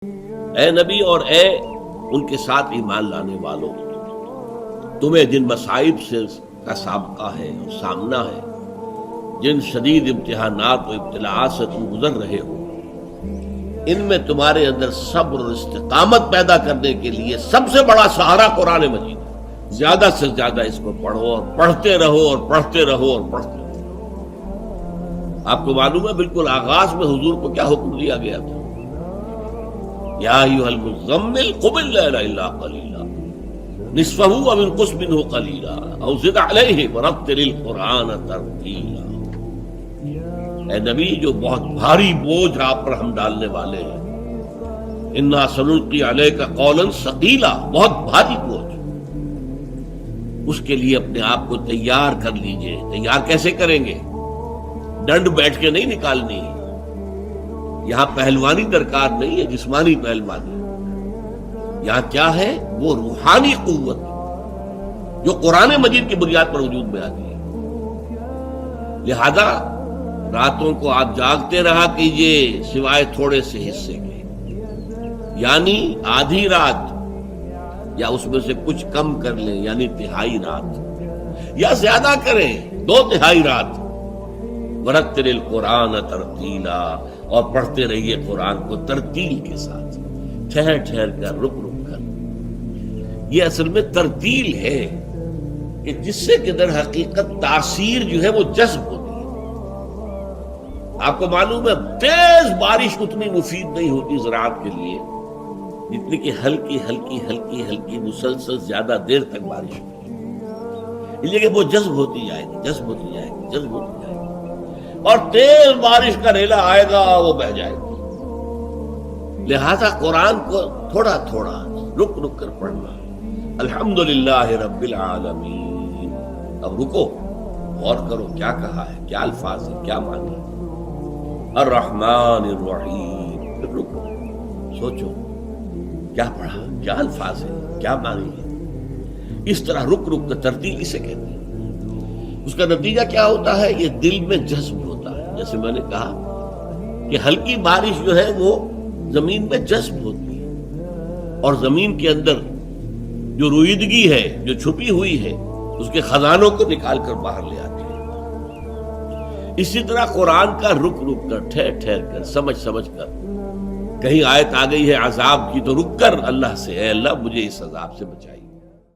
اے نبی اور اے ان کے ساتھ ایمان لانے والوں، تمہیں جن مصائب سے کا سابقہ ہے اور سامنا ہے، جن شدید امتحانات و ابتلاءات سے تم گزر رہے ہو، ان میں تمہارے اندر صبر اور استقامت پیدا کرنے کے لیے سب سے بڑا سہارا قرآن مجید ہے۔ زیادہ سے زیادہ اس کو پڑھو اور پڑھتے رہو اور پڑھتے رہو اور پڑھتے رہو۔ آپ کو معلوم ہے بالکل آغاز میں حضور کو کیا حکم دیا گیا تھا؟ یا ایھا المزمل قم اللیل الا قلیلا نصفہ او انقص منہ قلیلا او زد علیہ ورتل القرآن ترتیلا۔ اے نبی، جو بہت بھاری بوجھ آپ پر ہم ڈالنے والے ہیں، انا سنلقی علیک قولا ثقیلا، بہت بھاری بوجھ، اس کے لیے اپنے آپ کو تیار کر لیجئے۔ تیار کیسے کریں گے؟ ڈنڈ بیٹھ کے نہیں نکالنی، یہاں پہلوانی درکار نہیں ہے، جسمانی پہلوانی۔ یہاں کیا ہے؟ وہ روحانی قوت جو قرآن مجید کی بنیاد پر وجود میں آتی ہے۔ لہذا راتوں کو آپ جاگتے رہا کیجئے سوائے تھوڑے سے حصے کے، یعنی آدھی رات، یا اس میں سے کچھ کم کر لیں یعنی تہائی رات، یا زیادہ کریں 2/3 رات۔ ورتل القرآن ترتیلا، اور پڑھتے رہیے قرآن کو ترتیل کے ساتھ، ٹھہر ٹھہر کر، رک رک کر۔ یہ اصل میں ترتیل ہے کہ جس سے کہ در حقیقت تاثیر جو ہے وہ جذب ہوتی ہے۔ آپ کو معلوم ہے تیز بارش اتنی مفید نہیں ہوتی زراعت کے لیے جتنی کہ ہلکی ہلکی ہلکی ہلکی مسلسل زیادہ دیر تک بارش ہوتی ہے، اس لیے کہ وہ جذب ہوتی جائے گی، جذب ہوتی جائے گی، جذب ہوتی جائے گی، اور تیز بارش کا ریلا آئے گا وہ بہہ جائے گا۔ لہذا قرآن کو تھوڑا تھوڑا رک رک کر پڑھنا۔ الحمدللہ رب العالمین۔ اب رکو، غور کرو کیا کہا ہے، کیا الفاظ ہے، کیا معنی ہے۔ الرحمن الرحیم، پھر رکو، سوچو کیا پڑھا، کیا الفاظ ہے، کیا معنی ہے۔ اس طرح رک رک کر ترتیل اسے کہتے ہیں۔ اس کا نتیجہ کیا ہوتا ہے؟ یہ دل میں جذب ہوتا ہے۔ جیسے میں نے کہا کہ ہلکی بارش جو ہے وہ زمین میں جذب ہوتی ہے، اور زمین کے اندر جو رویدگی ہے، جو چھپی ہوئی ہے، اس کے خزانوں کو نکال کر باہر لے آتی ہے۔ اسی طرح قرآن کا رک رک کر، ٹھہر ٹھہر کر، سمجھ سمجھ کر۔ کہیں آیت آ گئی ہے عذاب کی تو رک کر اللہ سے، اے اللہ مجھے اس عذاب سے بچائیے۔